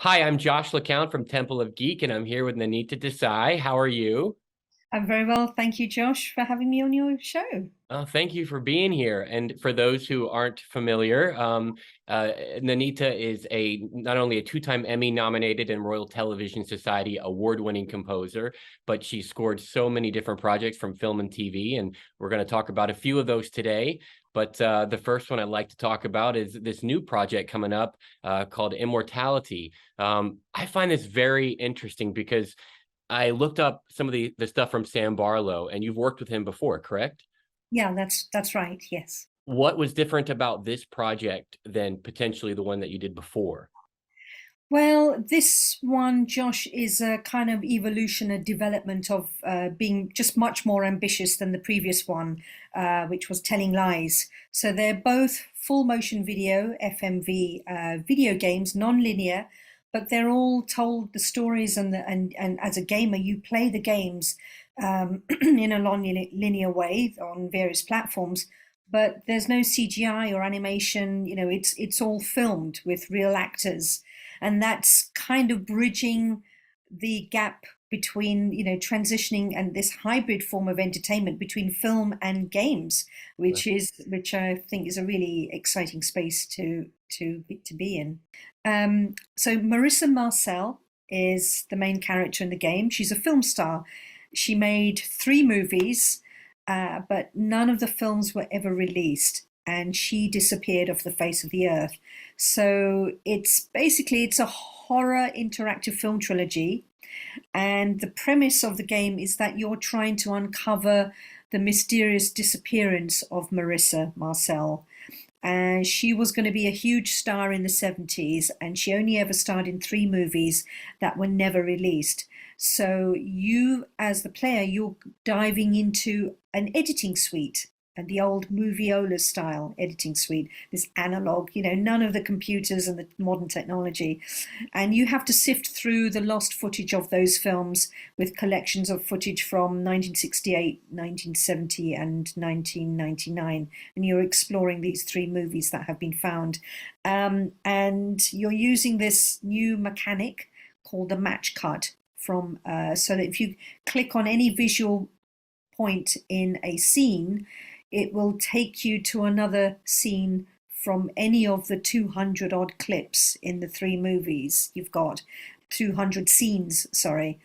Hi, I'm Josh LaCount from Temple of Geek, and I'm here with Nainita Desai. How are you? I'm very well. Thank you, Josh, for having me on your show. Thank you for being here. And for those who aren't familiar, Nanita is not only a two-time Emmy nominated and Royal Television Society award-winning composer, but she scored so many different projects from film and TV. And we're going to talk about a few of those today. But the first one I'd like to talk about is this new project coming up called Immortality. I find this very interesting because I looked up some of the stuff from Sam Barlow, and you've worked with him before, correct? Yeah, that's right. Yes. What was different about this project than potentially the one that you did before? Well, this one, Josh, is a kind of evolution, a development of being just much more ambitious than the previous one, which was Telling Lies. So they're both full motion video, FMV video games, non-linear, but they're all told the stories and as a gamer, you play the games in a non-linear way on various platforms. But there's no CGI or animation. It's all filmed with real actors, and that's kind of bridging the gap between transitioning and this hybrid form of entertainment between film and games, which I think is a really exciting space to be in. So Marissa Marcel is the main character in the game. She's a film star. She made three movies, but none of the films were ever released, and she disappeared off the face of the earth. So it's a horror interactive film trilogy, and the premise of the game is that you're trying to uncover the mysterious disappearance of Marissa Marcel. And she was going to be a huge star in the 70s, and she only ever starred in three movies that were never released. So you, as the player, you're diving into an editing suite, and the old moviola style editing suite, this analog, none of the computers and the modern technology. And you have to sift through the lost footage of those films with collections of footage from 1968, 1970, and 1999. And you're exploring these three movies that have been found. And you're using this new mechanic called the match cut so that if you click on any visual point in a scene, it will take you to another scene from any of the 200 odd clips in the three movies. You've got 200 scenes, sorry,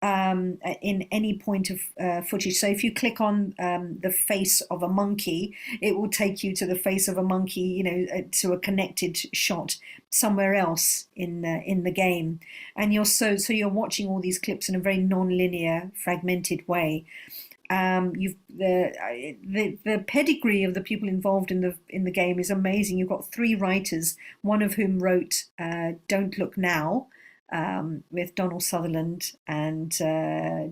in any point of footage. So if you click on the face of a monkey, it will take you to the face of a monkey, to a connected shot somewhere else in the game. And you're watching all these clips in a very non-linear, fragmented way. You've the pedigree of the people involved in the game is amazing. You've got three writers, one of whom wrote "Don't Look Now" with Donald Sutherland and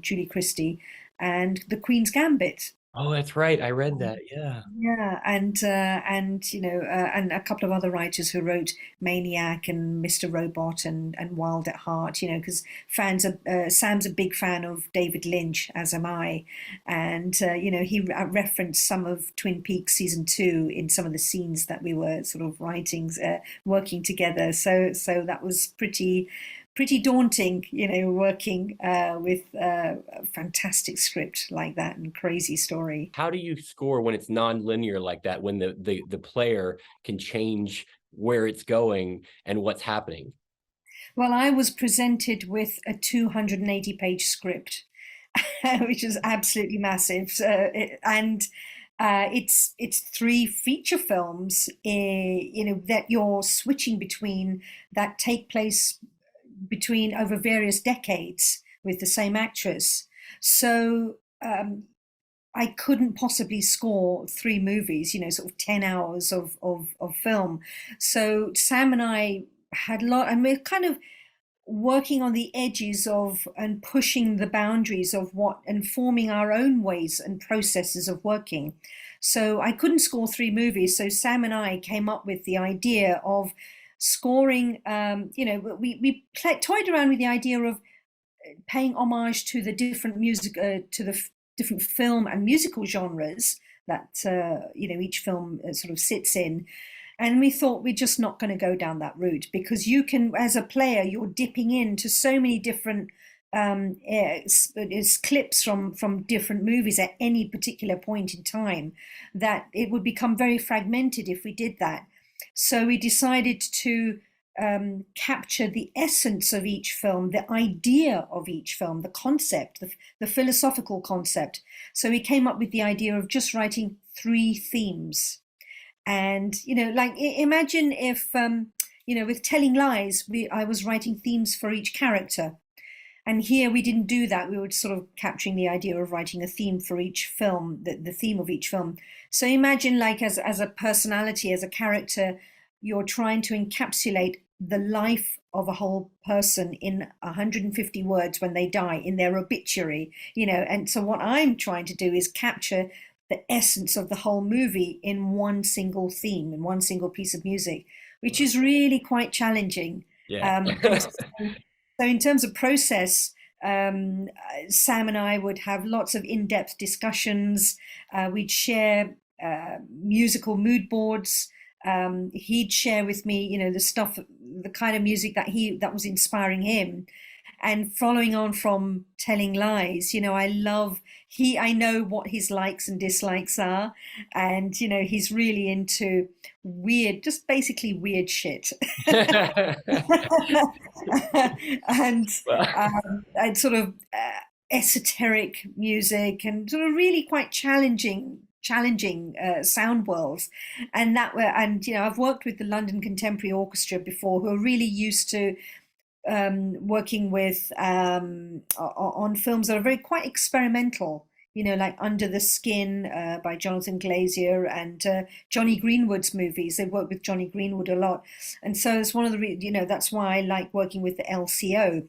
Julie Christie, and The Queen's Gambit. Oh, that's right. I read that. Yeah. Yeah, and a couple of other writers who wrote Maniac and Mr. Robot and Wild at Heart. Because fans are Sam's a big fan of David Lynch, as am I, and he referenced some of Twin Peaks season 2 in some of the scenes that we were sort of working together. So that was pretty daunting, working with a fantastic script like that and crazy story. How do you score when it's non-linear like that, when the player can change where it's going and what's happening? Well, I was presented with a 280-page script, which is absolutely massive. And it's three feature films, that you're switching between, that take place between over various decades with the same actress. So I couldn't possibly score three movies, sort of 10 hours of film. So Sam and I had a lot, and we're kind of working on the edges of and pushing the boundaries of what and forming our own ways and processes of working. So I couldn't score three movies. So Sam and I came up with the idea of scoring. We toyed around with the idea of paying homage to the different music, to the different film and musical genres that each film sort of sits in, And we thought we're just not going to go down that route, because you can, as a player, you're dipping into so many different clips from different movies at any particular point in time, that it would become very fragmented if we did that. So we decided to capture the essence of each film, the idea of each film, the concept, the philosophical concept. So we came up with the idea of just writing 3 themes. And, like, imagine if, with Telling Lies, I was writing themes for each character. And here we didn't do that. We were sort of capturing the idea of writing a theme for each film, the theme of each film. So imagine, like, as a personality, as a character, you're trying to encapsulate the life of a whole person in 150 words when they die, in their obituary, And so what I'm trying to do is capture the essence of the whole movie in one single theme, in one single piece of music, which is really quite challenging. Yeah. So in terms of process, Sam and I would have lots of in-depth discussions. We'd share musical mood boards. He'd share with me, the stuff, the kind of music that was inspiring him. And following on from Telling Lies, I know what his likes and dislikes are, and he's really into weird, just basically weird shit. and and sort of esoteric music, and sort of really quite challenging sound worlds. And I've worked with the London Contemporary Orchestra before, who are really used to working with on films that are very quite experimental, like Under the Skin by Jonathan Glazer, and Johnny Greenwood's movies. They work with Johnny Greenwood a lot, and so it's one of the that's why I like working with the LCO,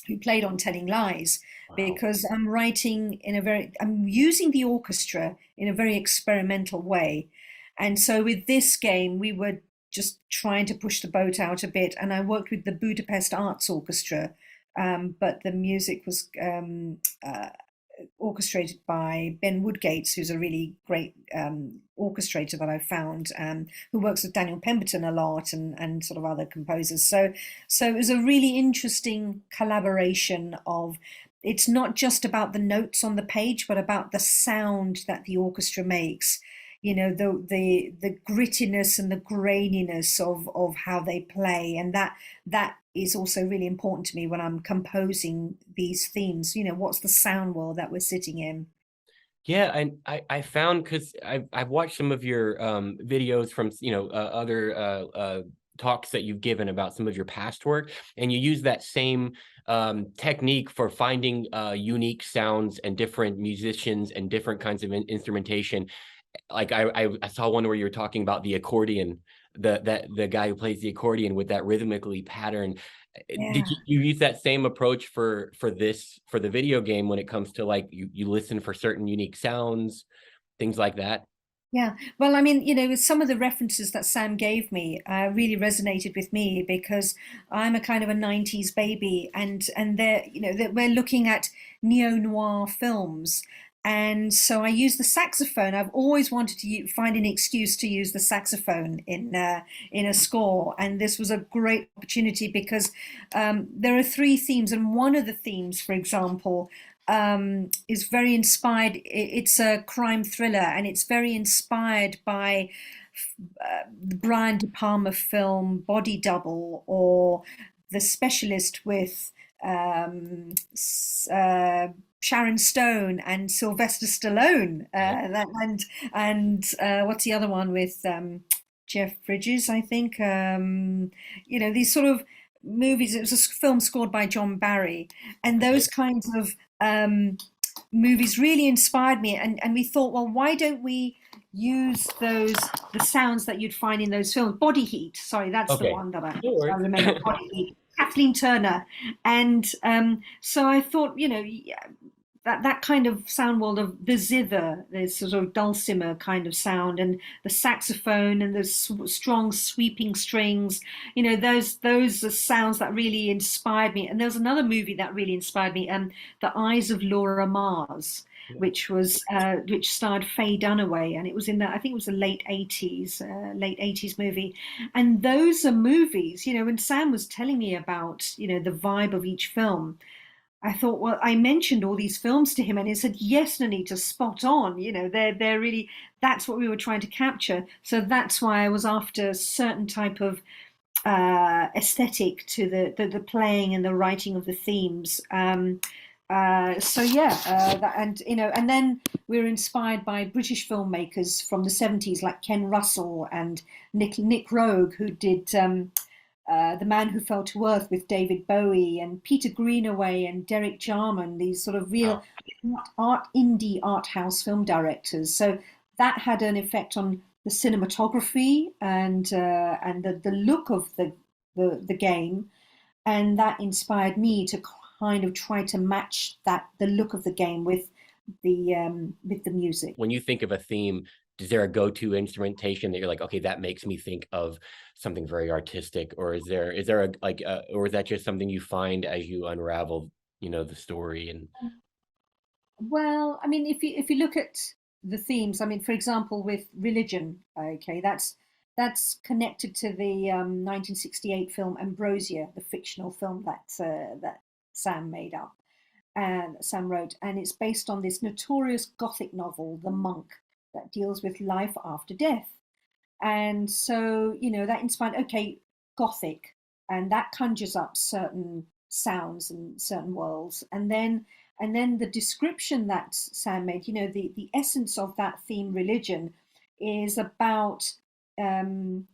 who played on Telling Lies. Wow. Because I'm using the orchestra in a very experimental way. And so with this game, we were just trying to push the boat out a bit. And I worked with the Budapest Arts Orchestra, but the music was orchestrated by Ben Woodgates, who's a really great orchestrator that I found, who works with Daniel Pemberton a lot, and sort of other composers. So it was a really interesting collaboration of, it's not just about the notes on the page, but about the sound that the orchestra makes. The grittiness and the graininess of how they play, and that is also really important to me when I'm composing these themes. What's the sound world that we're sitting in? Yeah, and I found, because I've watched some of your videos from other talks that you've given about some of your past work, and you use that same technique for finding unique sounds and different musicians and different kinds of instrumentation. Like I saw one where you were talking about the accordion, the guy who plays the accordion with that rhythmically pattern. Yeah. Did you use that same approach for the video game, when it comes to, like, you listen for certain unique sounds, things like that? Yeah, well, I mean, some of the references that Sam gave me really resonated with me, because I'm a kind of a 90s baby, and we're looking at neo-noir films. And so I use the saxophone. I've always wanted to find an excuse to use the saxophone in a score, and this was a great opportunity, because there are 3 themes, and one of the themes, for example, is very inspired. It's a crime thriller, and it's very inspired by the Brian De Palma film Body Double, or The Specialist with Sharon Stone and Sylvester Stallone, and what's the other one with Jeff Bridges, I think. These sort of movies. It was a film scored by John Barry, and those kinds of movies really inspired me. And we thought, well, why don't we use the sounds that you'd find in those films? Body Heat, sorry, that's the one that I remember. Body Heat. Kathleen Turner. And so I thought, that kind of sound world of the zither, the sort of dulcimer kind of sound, and the saxophone, and the strong sweeping strings, those are sounds that really inspired me. And there was another movie that really inspired me, The Eyes of Laura Mars. Yeah. which starred Faye Dunaway, and it was in the, I think it was a late 80s movie. And those are movies, when Sam was telling me about, the vibe of each film, I thought, well, I mentioned all these films to him, and he said, "Yes, Nainita, spot on. They're really, that's what we were trying to capture." So that's why I was after a certain type of aesthetic to the playing and the writing of the themes. So yeah, and then we were inspired by British filmmakers from the 70s, like Ken Russell and Nick Rogue, who did. The Man Who Fell to Earth with David Bowie, and Peter Greenaway and Derek Jarman, these sort of real Wow. indie art house film directors. So that had an effect on the cinematography and the look of the game, and that inspired me to kind of try to match the look of the game with the music. When you think of a theme, is there a go-to instrumentation that you're like, okay, that makes me think of something very artistic, or is there a like, or is that just something you find as you unravel, the story and Well, I mean, if you look at the themes, I mean, for example, with religion, okay, that's connected to the 1968 film Ambrosia, the fictional film that Sam made up and Sam wrote, and it's based on this notorious Gothic novel, The Monk, that deals with life after death. And so, that inspired, okay, Gothic, and that conjures up certain sounds and certain worlds. And then the description that Sam made, the essence of that theme, religion, is about um,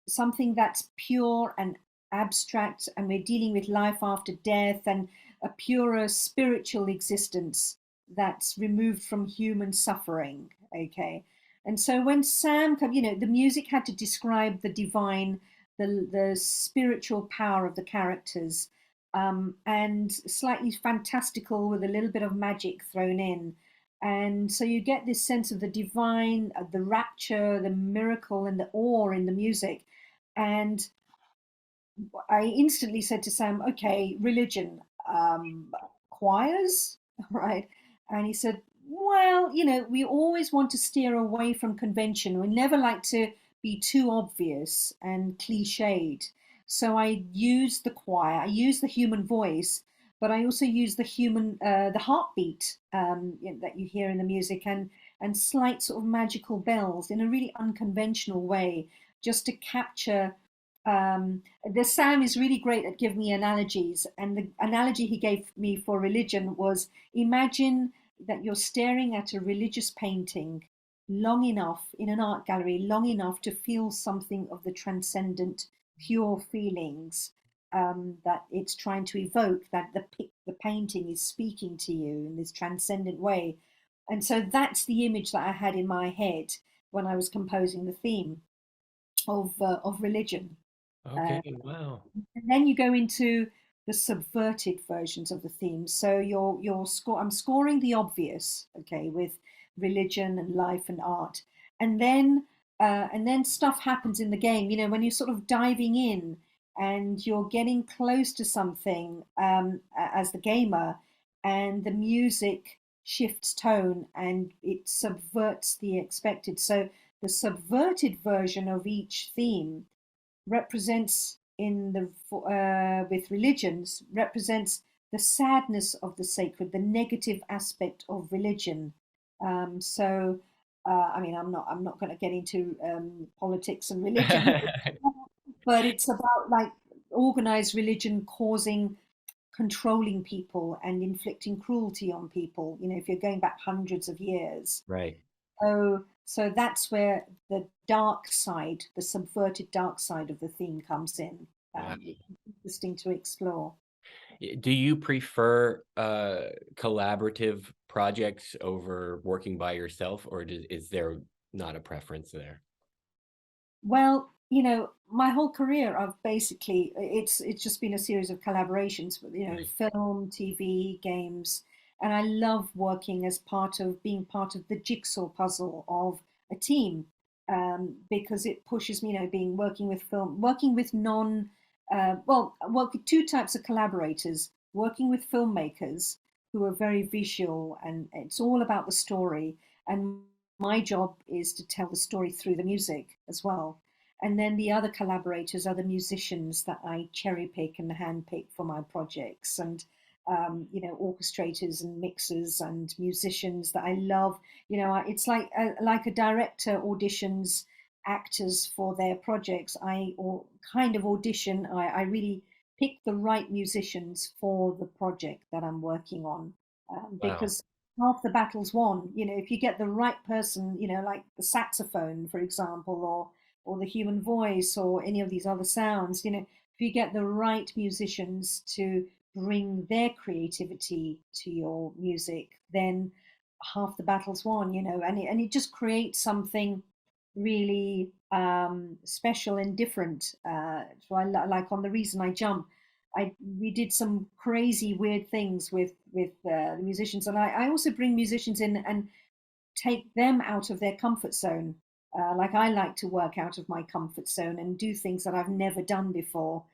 something that's pure and abstract, and we're dealing with life after death and a purer spiritual existence that's removed from human suffering. Okay. And so when Sam the music had to describe the divine, the spiritual power of the characters, and slightly fantastical with a little bit of magic thrown in. And so you get this sense of the divine, the rapture, the miracle, and the awe in the music. And I instantly said to Sam, "Okay, religion, choirs, right?" And he said, "Well, we always want to steer away from convention. We never like to be too obvious and cliched. So I use the choir, I use the human voice, but I also use the heartbeat that you hear in the music, and slight sort of magical bells in a really unconventional way, just to capture." The Sam is really great at giving me analogies, and the analogy he gave me for religion was, imagine that you're staring at a religious painting long enough in an art gallery, long enough to feel something of the transcendent, pure feelings that it's trying to evoke, that the painting is speaking to you in this transcendent way. And so that's the image that I had in my head when I was composing the theme of religion. okay, Uh, wow. and then you go into the subverted versions of the themes. So I'm scoring the obvious, okay, with religion and life and art, and then stuff happens in the game. When you're sort of diving in and you're getting close to something as the gamer, and the music shifts tone and it subverts the expected. So the subverted version of each theme represents in the with religions represents the sadness of the sacred, the negative aspect of religion. I mean, I'm not going to get into politics and religion, but it's about like organized religion causing controlling people and inflicting cruelty on people. If you're going back hundreds of years, Right. so that's where the dark side, the subverted dark side of the theme comes in. Wow. It's interesting to explore. Do you prefer collaborative projects over working by yourself, or is there not a preference there? Well, my whole career, I've basically it's just been a series of collaborations with Right. film, TV, games, and I love working as being part of the jigsaw puzzle of a team, because it pushes me, being working with film, working with non, well, work with two types of collaborators, working with filmmakers who are very visual, and it's all about the story. And my job is to tell the story through the music as well. And then the other collaborators are the musicians that I cherry pick and handpick for my projects, and orchestrators and mixers and musicians that I love. It's like a director auditions actors for their projects. Or kind of audition. I really pick the right musicians for the project that I'm working on, Wow. because half the battle's won. If you get the right person, like the saxophone, for example, or the human voice, or any of these other sounds, if you get the right musicians to bring their creativity to your music, then half the battle's won. And it just creates something really special and different. So like on the reason I jump, we did some crazy weird things with the musicians, and I also bring musicians in and take them out of their comfort zone. Like I like to work out of my comfort zone and do things that I've never done before,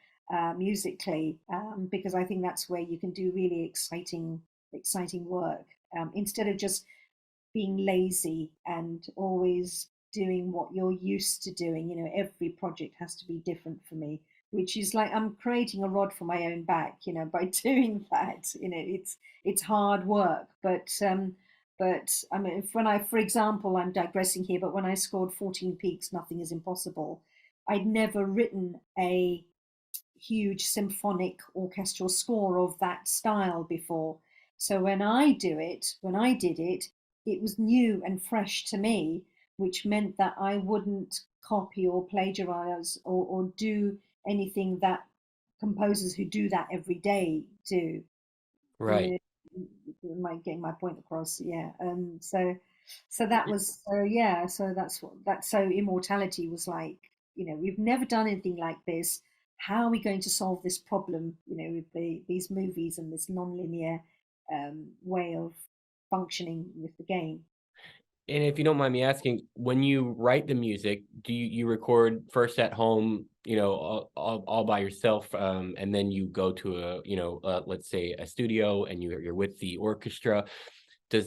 musically, because I think that's where you can do really exciting work, instead of just being lazy and always doing what you're used to doing. Every project has to be different for me, which is like I'm creating a rod for my own back, by doing that. It's hard work, but I mean, if when I, for example, I'm digressing here, but when I scored 14 Peaks, Nothing is Impossible, I'd never written a huge symphonic orchestral score of that style before. So when I did it, it was new and fresh to me, which meant that I wouldn't copy or plagiarize or do anything that composers who do that every day do. Right. You am I getting my point across? Yeah. So that was, so yeah, so that's what that so Immortality was like. We've never done anything like this. How are we going to solve this problem, with these movies and this non-linear way of functioning with the game? And if you don't mind me asking, when you write the music, do you record first at home, all by yourself, and then you go to let's say a studio, and you're with the orchestra? Do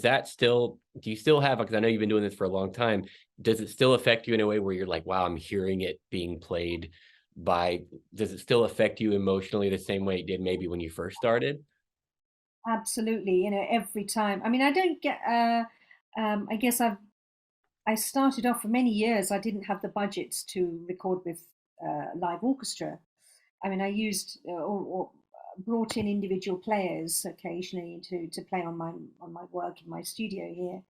you still have, because I know you've been doing this for a long time, does it still affect you in a way where you're like, wow, I'm hearing it being played does it still affect you emotionally the same way it did maybe when you first started? Absolutely. Every time. I mean, I don't get. I guess I started off for many years. I didn't have the budgets to record with live orchestra. I mean, I used or brought in individual players occasionally to play on my work in my studio here.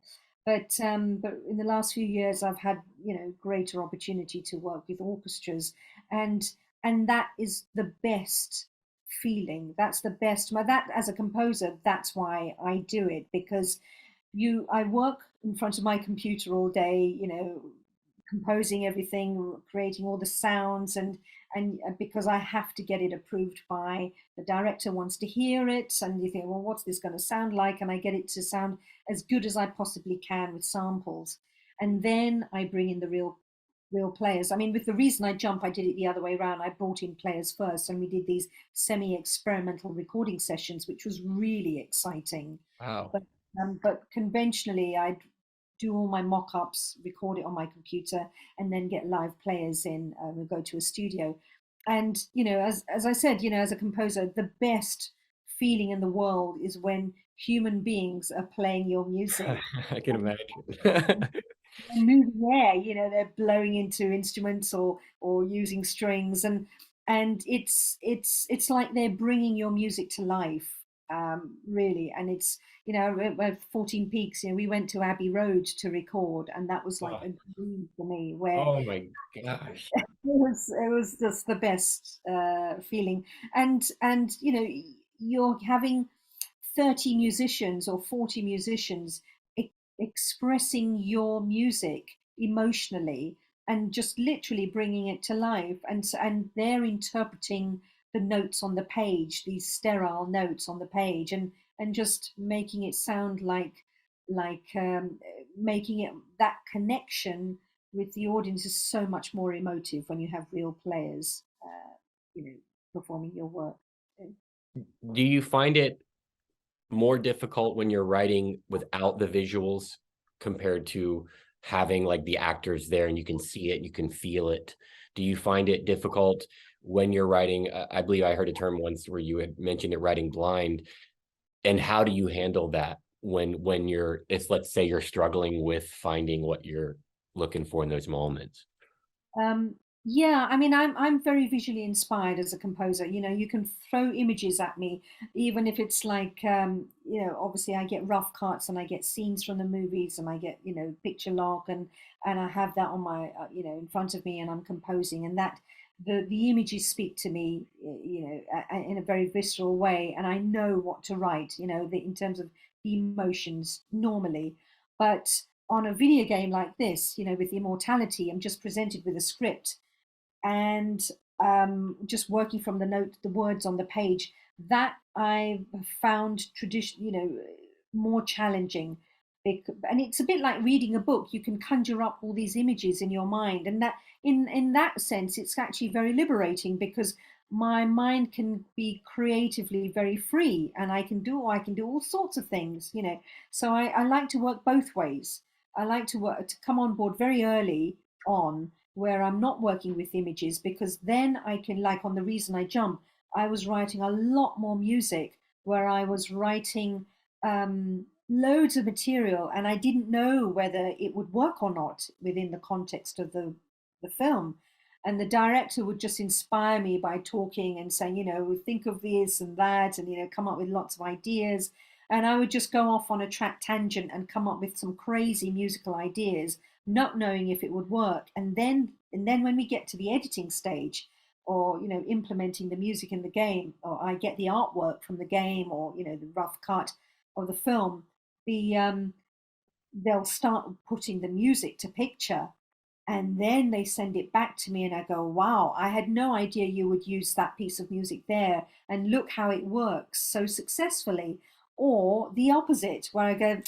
But in the last few years, I've had greater opportunity to work with orchestras, and and that is the best feeling. That's the best. That as a composer, that's why I do it, because I work in front of my computer all day, composing everything, creating all the sounds, and because I have to get it approved by the director wants to hear it, and you think, well, what's this going to sound like? And I get it to sound as good as I possibly can with samples, and then I bring in the real players. I mean, with the reason I jump, I did it the other way around. I brought in players first, and we did these semi-experimental recording sessions, which was really exciting. Wow. But conventionally, I'd do all my mock-ups, record it on my computer, and then get live players in. And go to a studio, and as I said, as a composer, the best feeling in the world is when human beings are playing your music. I can imagine. They're moving air, they're blowing into instruments or using strings, and it's like they're bringing your music to life, really. And it's, with 14 Peaks, we went to Abbey Road to record, and that was like Oh, a dream for me, where oh my gosh. it was just the best feeling. And you're having 30 musicians or 40 musicians expressing your music emotionally, and just literally bringing it to life, and they're interpreting the notes on the page, these sterile notes on the page, and just making it sound like making it, that connection with the audience is so much more emotive when you have real players, you know performing your work. Do you find it more difficult when you're writing without the visuals compared to having like the actors there and you can see it, you can feel it? Do you find it difficult when you're writing? I believe I heard a term once where you had mentioned it, writing blind. And how do you handle that when you're, if let's say you're struggling with finding what you're looking for in those moments? Um, yeah, I mean, I'm very visually inspired as a composer. You know, you can throw images at me, even if it's like, you know, obviously I get rough cuts and I get scenes from the movies and I get, you know, picture log and I have that on my, you know, in front of me and I'm composing and that the images speak to me, you know, in a very visceral way, and I know what to write, you know, in terms of the emotions normally, but on a video game like this, you know, with Immortality, I'm just presented with a script and just working from the words on the page. That I found tradition, you know, more challenging. And it's a bit like reading a book. You can conjure up all these images in your mind, and that, in that sense, it's actually very liberating because my mind can be creatively very free, and I can do all sorts of things, you know. So I like to work both ways. I like to come on board very early on where I'm not working with images because then I can, like on The Reason I Jump, I was writing a lot more music where I was writing loads of material and I didn't know whether it would work or not within the context of the film. And the director would just inspire me by talking and saying, you know, think of this and that, and, you know, come up with lots of ideas. And I would just go off on a track tangent and come up with some crazy musical ideas, not knowing if it would work. And then when we get to the editing stage, or, you know, implementing the music in the game, or I get the artwork from the game, or, you know, the rough cut of the film, the they'll start putting the music to picture, and then they send it back to me and I go, wow, I had no idea you would use that piece of music there, and look how it works so successfully. Or the opposite, where I go,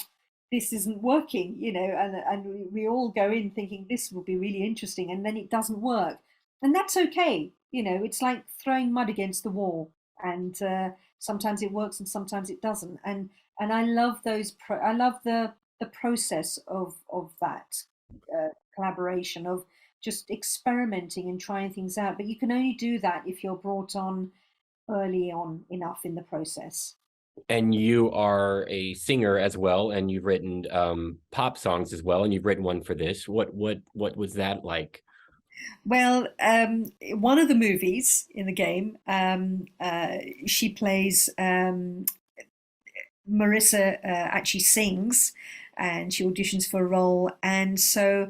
this isn't working, you know, and we all go in thinking this will be really interesting, and then it doesn't work, and that's okay. You know, it's like throwing mud against the wall, and sometimes it works and sometimes it doesn't. And I love I love the process of that collaboration, of just experimenting and trying things out. But you can only do that if you're brought on early on enough in the process. And you are a singer as well, and you've written pop songs as well, and you've written one for this. What was that like? Well, one of the movies in the game, she plays Marissa, actually sings, and she auditions for a role. And so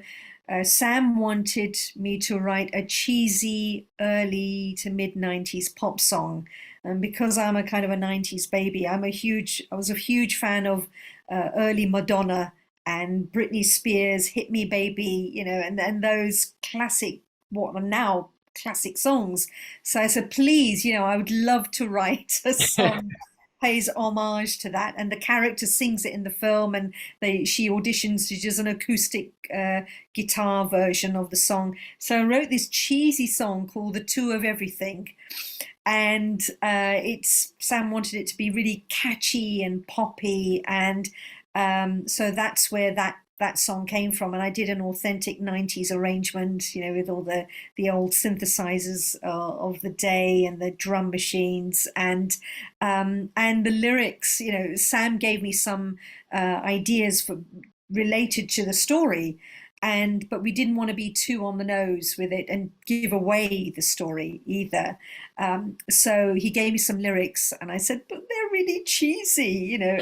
Sam wanted me to write a cheesy early to mid 90s pop song. And because I'm a kind of a 90s baby, I was a huge fan of early Madonna and Britney Spears, Hit Me Baby, you know, and those classic, what are now classic songs. So I said, please, you know, I would love to write a song pays homage to that, and the character sings it in the film, and she auditions to just an acoustic guitar version of the song. So I wrote this cheesy song called "The Two of Everything," and it's Sam wanted it to be really catchy and poppy, and so that's where that song came from. And I did an authentic 90s arrangement, you know, with all the old synthesizers of the day and the drum machines, and the lyrics. You know, Sam gave me some ideas for related to the story, and but we didn't want to be too on the nose with it and give away the story either. So he gave me some lyrics, and I said, but they're really cheesy, you know,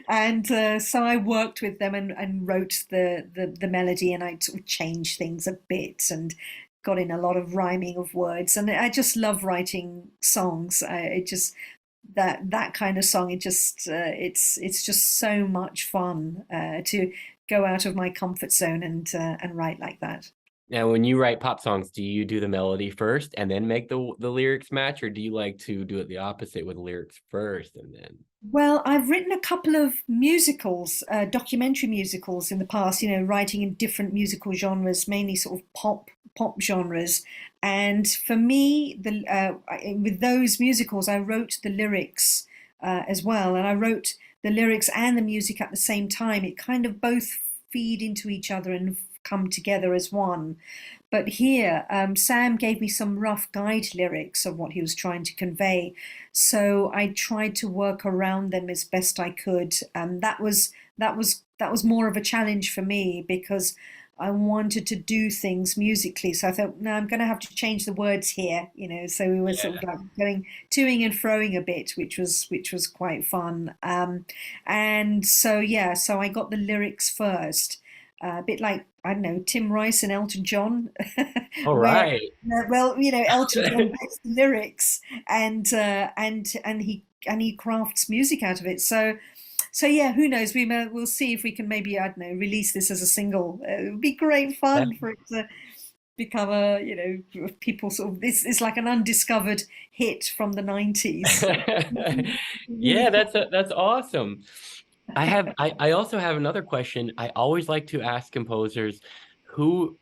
and so I worked with them and wrote the melody, and I sort of changed things a bit and got in a lot of rhyming of words. And I just love writing songs. It just that kind of song. It just it's just so much fun to go out of my comfort zone and write like that. Now, when you write pop songs, do you do the melody first and then make the lyrics match, or do you like to do it the opposite with lyrics first and then? Well, I've written a couple of musicals, documentary musicals in the past, you know, writing in different musical genres, mainly sort of pop genres. And for me, with those musicals, I wrote the lyrics as well. And I wrote the lyrics and the music at the same time. It kind of both feed into each other and come together as one. But here, Sam gave me some rough guide lyrics of what he was trying to convey. So I tried to work around them as best I could. And that was more of a challenge for me because I wanted to do things musically. So I thought, no, I'm going to have to change the words here, you know. So we were sort of like going toing and froing a bit, which was quite fun. And so yeah, so I got the lyrics first, a bit like I don't know Tim Rice and Elton John, All where right. well, you know, Elton John writes the lyrics and he crafts music out of it. So yeah, who knows? We'll see if we can maybe I don't know release this as a single. It would be great fun for it to become a people sort of this is like an undiscovered hit from the 90s. Really Yeah, fun. that's awesome. I also have another question. I always like to ask composers who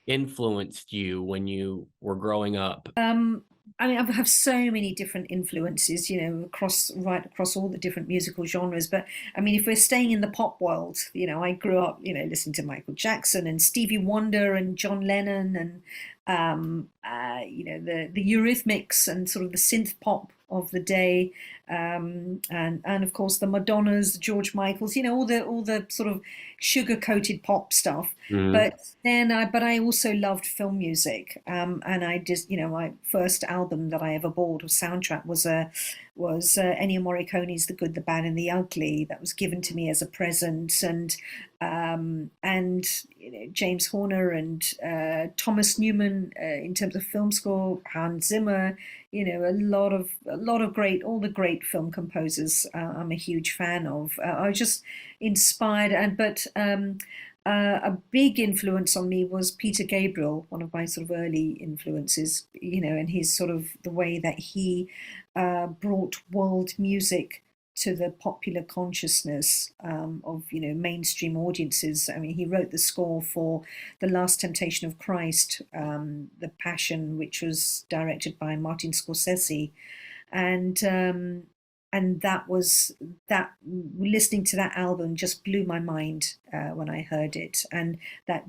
influenced you when you were growing up. I mean, I have so many different influences, you know, right across all the different musical genres. But I mean, if we're staying in the pop world, you know, I grew up, you know, listening to Michael Jackson and Stevie Wonder and John Lennon and you know, the Eurythmics and sort of the synth pop of the day, and of course the Madonnas, the George Michaels, you know, all the sort of sugar coated pop stuff. Mhm. But I also loved film music, and I just, you know, my first album that I ever bought or soundtrack was Ennio Morricone's The Good, the Bad, and the Ugly. That was given to me as a present, and you know, James Horner and Thomas Newman in terms of film score, Hans Zimmer, you know, a lot of great, all the great film composers. I'm a huge fan of. I was just inspired, a big influence on me was Peter Gabriel, one of my sort of early influences, you know, and his sort of the way that he brought world music to the popular consciousness of, you know, mainstream audiences. I mean, he wrote the score for The Last Temptation of Christ, The Passion, which was directed by Martin Scorsese, and that was that listening to that album just blew my mind when I heard it, and that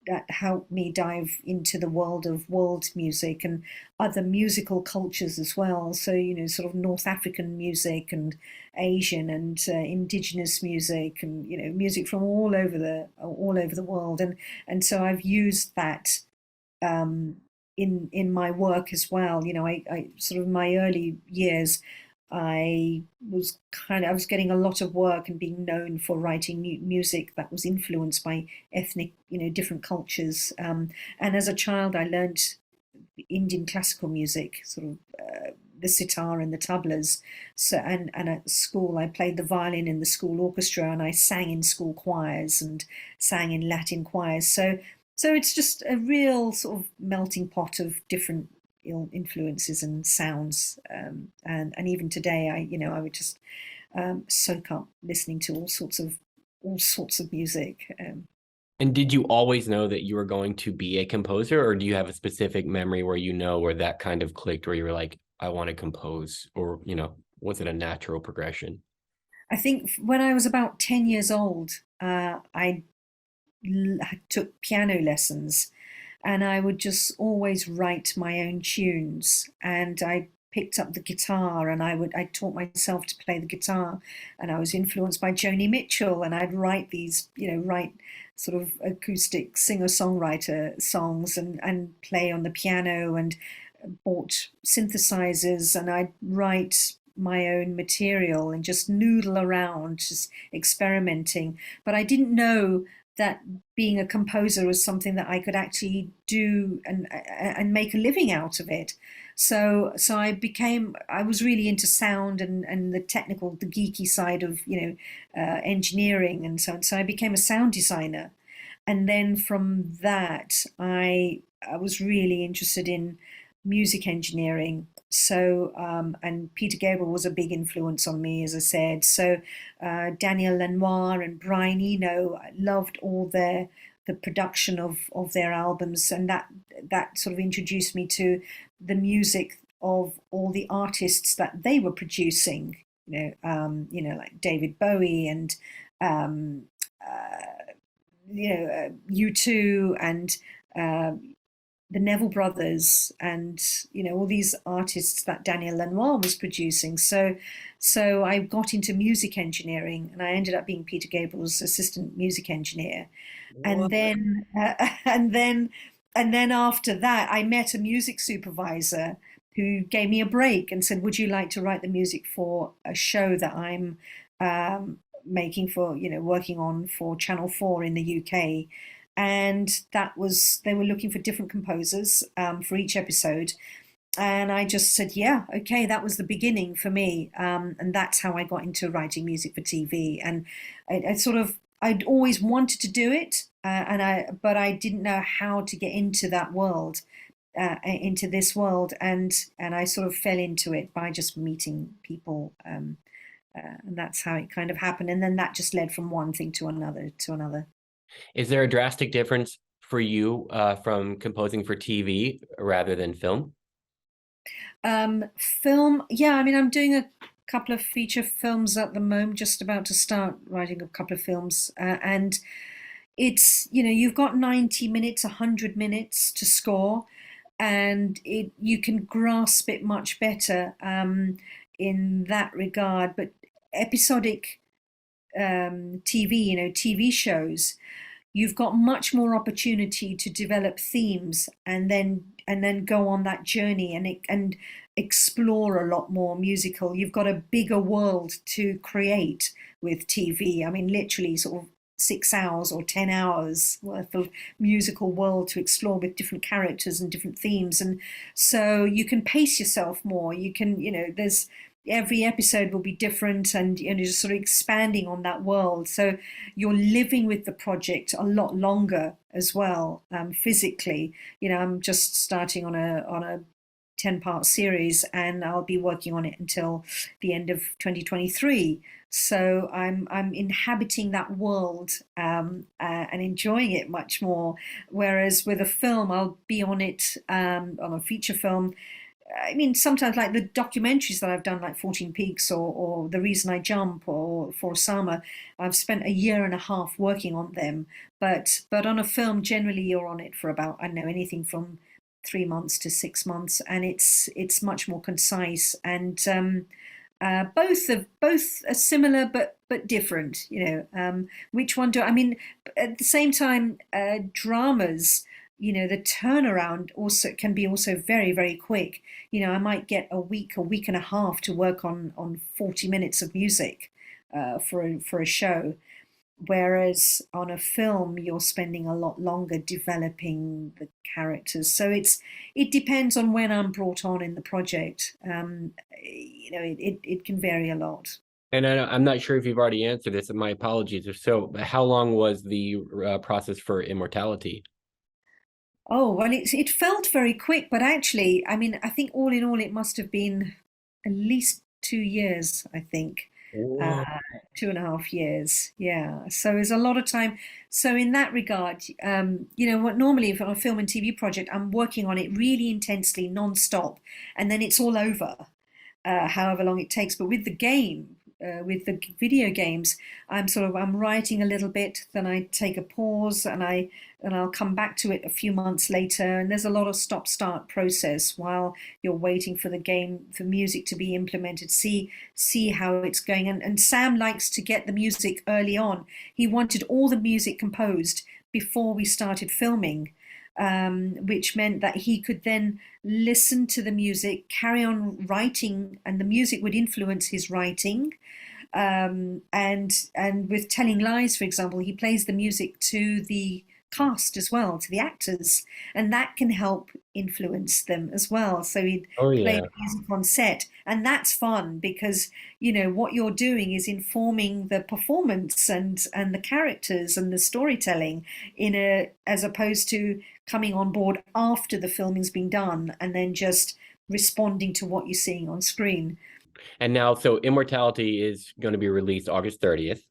that helped me dive into the world of world music and other musical cultures as well. So, you know, sort of North African music and Asian and indigenous music, and you know, music from all over the world, and so I've used that um, in my work as well. You know, I sort of in my early years, I was getting a lot of work and being known for writing music that was influenced by ethnic, you know, different cultures. And as a child, I learned Indian classical music, sort of the sitar and the tablas. So and at school, I played the violin in the school orchestra, and I sang in school choirs and sang in Latin choirs. So it's just a real sort of melting pot of different, you know, influences and sounds. And even today, I would just soak up listening to all sorts of music. And did you always know that you were going to be a composer, or do you have a specific memory where you know where that kind of clicked, where you were like, I want to compose, or you know, was it a natural progression? I think when I was about 10 years old, took piano lessons, and I would just always write my own tunes. And I picked up the guitar, and I taught myself to play the guitar, and I was influenced by Joni Mitchell, and I'd write these, you know, write sort of acoustic singer-songwriter songs and play on the piano, and bought synthesizers, and I'd write my own material and just noodle around, just experimenting. But I didn't know that being a composer was something that I could actually do and make a living out of it. So I was really into sound and the technical, the geeky side of, you know, engineering and so on. So I became a sound designer, and then from that I was really interested in music engineering. So and Peter Gabriel was a big influence on me, as I said. So Daniel Lanois and Brian Eno, I loved all the production of their albums, and that sort of introduced me to the music of all the artists that they were producing. like David Bowie and um, U2 and uh, the Neville Brothers and all these artists that Daniel Lanois was producing. So I got into music engineering, and I ended up being Peter Gabriel's assistant music engineer. And What? then and then after that, I met a music supervisor who gave me a break and said, "Would you like to write the music for a show that I'm making for, working on for Channel 4 in the UK?" And that was, they were looking for different composers for each episode. And I just said, yeah, okay, that was the beginning for me. And that's how I got into writing music for TV. And I sort of, I'd always wanted to do it, but I didn't know how to get into that world, into this world, and I sort of fell into it by just meeting people, and that's how it kind of happened. And then that just led from one thing to another to another. Is there a drastic difference for you from composing for TV rather than film? Film, yeah, I mean, I'm doing a couple of feature films at the moment, just about to start writing a couple of films. And it's, you've got 90 minutes, 100 minutes to score, and you can grasp it much better in that regard. But episodic TV, TV shows, you've got much more opportunity to develop themes and then go on that journey and explore a lot more musical. You've got a bigger world to create with TV. I mean, literally sort of 6 hours or 10 hours worth of musical world to explore with different characters and different themes. And so you can pace yourself more. You can, there's every episode will be different, and just sort of expanding on that world. So you're living with the project a lot longer as well, physically. I'm just starting on a 10-part series, and I'll be working on it until the end of 2023. So I'm inhabiting that world, and enjoying it much more. Whereas with a film, I'll be on it, on a feature film. I mean, sometimes like the documentaries that I've done, like 14 Peaks or The Reason I Jump or For Osama, I've spent a year and a half working on them. But on a film, generally you're on it for about, I don't know, anything from 3 months to 6 months, and it's much more concise. And both are similar but different. Which one do I mean? At the same time, dramas, the turnaround also can be also very, very quick. I might get a week and a half to work on 40 minutes of music for a show, whereas on a film you're spending a lot longer developing the characters. So it depends on when I'm brought on in the project. It can vary a lot. And I'm not sure if you've already answered this, and my apologies if so, but how long was the process for Immortality? Oh, well, it felt very quick, but actually, I mean, I think all in all, it must have been at least 2 years, I think. Whoa. Uh, 2.5 years. Yeah. So there's a lot of time. So in that regard, what normally for a film and TV project, I'm working on it really intensely, non-stop, and then it's all over, however long it takes. But with the game, with the video games, I'm writing a little bit, then I take a pause, and I'll come back to it a few months later. And there's a lot of stop-start process while you're waiting for the game, for music to be implemented. See how it's going. And Sam likes to get the music early on. He wanted all the music composed before we started filming, which meant that he could then listen to the music, carry on writing, and the music would influence his writing. And with Telling Lies, for example, he plays the music to the cast as well, to the actors, and that can help influence them as well. So he'd Oh play yeah. music on set, and that's fun because what you're doing is informing the performance and the characters and the storytelling as opposed to coming on board after the filming's been done and then just responding to what you're seeing on screen. And now, so Immortality is going to be released August 30th,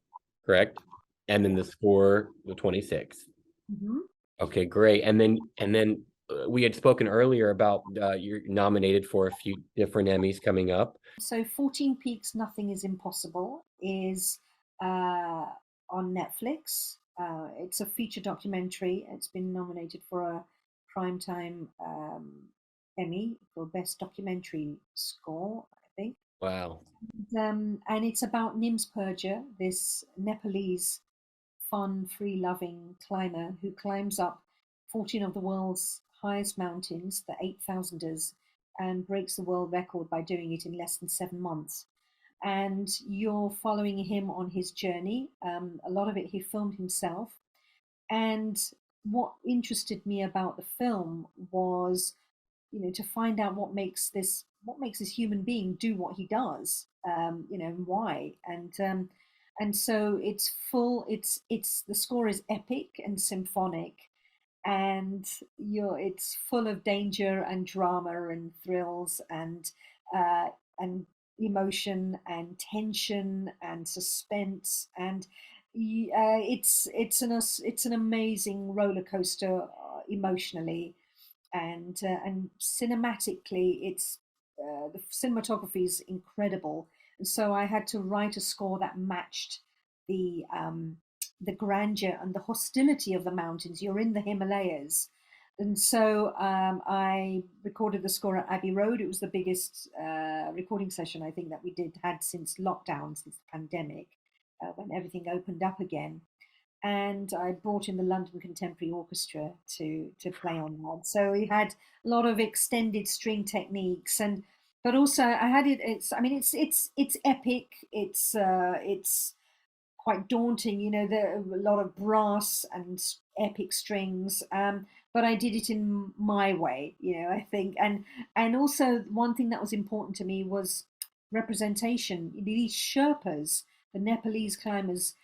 correct? And then the score the 26th. Mhm. Okay, great. And then we had spoken earlier about you're nominated for a few different Emmys coming up. So 14 Peaks, Nothing is Impossible is uh, on Netflix. It's a feature documentary. It's been nominated for a Primetime Emmy for Best Documentary Score, I think. Wow. And it's about Nims Purja, this Nepalese fun, free loving climber who climbs up 14 of the world's highest mountains, the 8,000ers, and breaks the world record by doing it in less than 7 months. And you're following him on his journey. A lot of it he filmed himself. And what interested me about the film was, to find out what makes this human being do what he does, and why. And so it's full. It's the score is epic and symphonic, and it's full of danger and drama and thrills and emotion and tension and suspense, and it's an amazing roller coaster, emotionally, and cinematically, the cinematography is incredible. And so I had to write a score that matched the grandeur and the hostility of the mountains. You're in the Himalayas. And so I recorded the score at Abbey Road. It was the biggest recording session I think that we had since lockdown, since the pandemic, when everything opened up again. And I brought in the London Contemporary Orchestra to play on that. So we had a lot of extended string techniques, but also I had it. It's epic. It's quite daunting. There are a lot of brass and epic strings. But I did it in my way. I think, and also one thing that was important to me was representation. These Sherpas, the Nepalese climbers,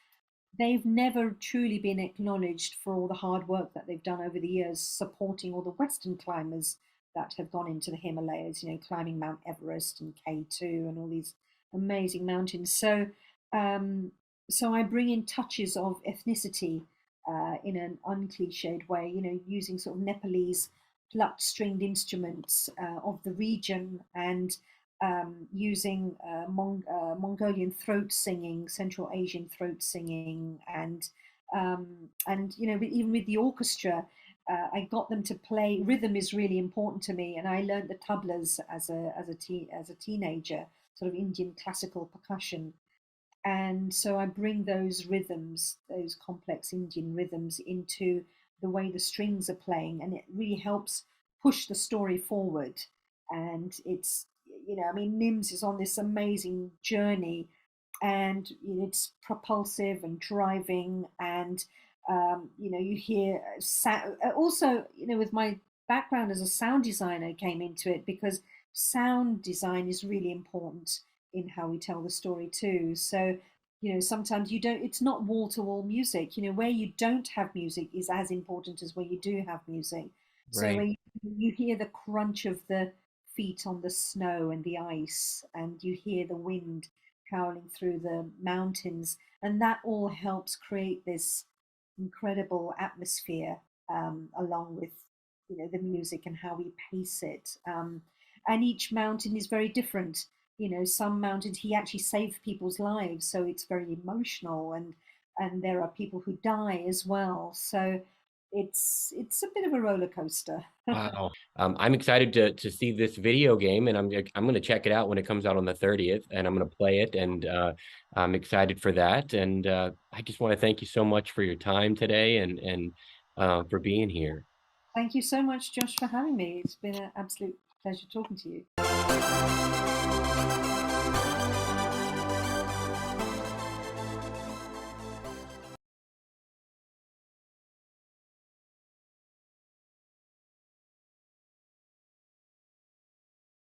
they've never truly been acknowledged for all the hard work that they've done over the years, supporting all the Western climbers that have gone into the Himalayas, climbing Mount Everest and K2 and all these amazing mountains. Um, so I bring in touches of ethnicity in an uncliched way, using sort of Nepalese plucked stringed instruments of the region, and using Mongolian throat singing, Central Asian throat singing, and even with the orchestra, I got them to play. Rhythm is really important to me, and I learned the tablas as a teenager, sort of Indian classical percussion. And so I bring those rhythms, those complex Indian rhythms, into the way the strings are playing, and it really helps push the story forward. And Nims is on this amazing journey, and it's propulsive and driving, and you hear also, with my background as a sound designer, came into it because sound design is really important in how we tell the story too. So, sometimes you don't, it's not wall to wall music. Where you don't have music is as important as where you do have music. So Right. where you hear the crunch of the feet on the snow and the ice, and you hear the wind howling through the mountains, and that all helps create this incredible atmosphere, along with the music and how we pace it. And each mountain is very different. Some mountains he actually saved people's lives, so it's very emotional, and there are people who die as well. So it's a bit of a roller coaster. Wow. I'm excited to see this video game, and I'm going to check it out when it comes out on the 30th, and I'm going to play it, and I'm excited for that. And I just want to thank you so much for your time today, and for being here. Thank you so much, Josh, for having me. It's been an absolute pleasure talking to you.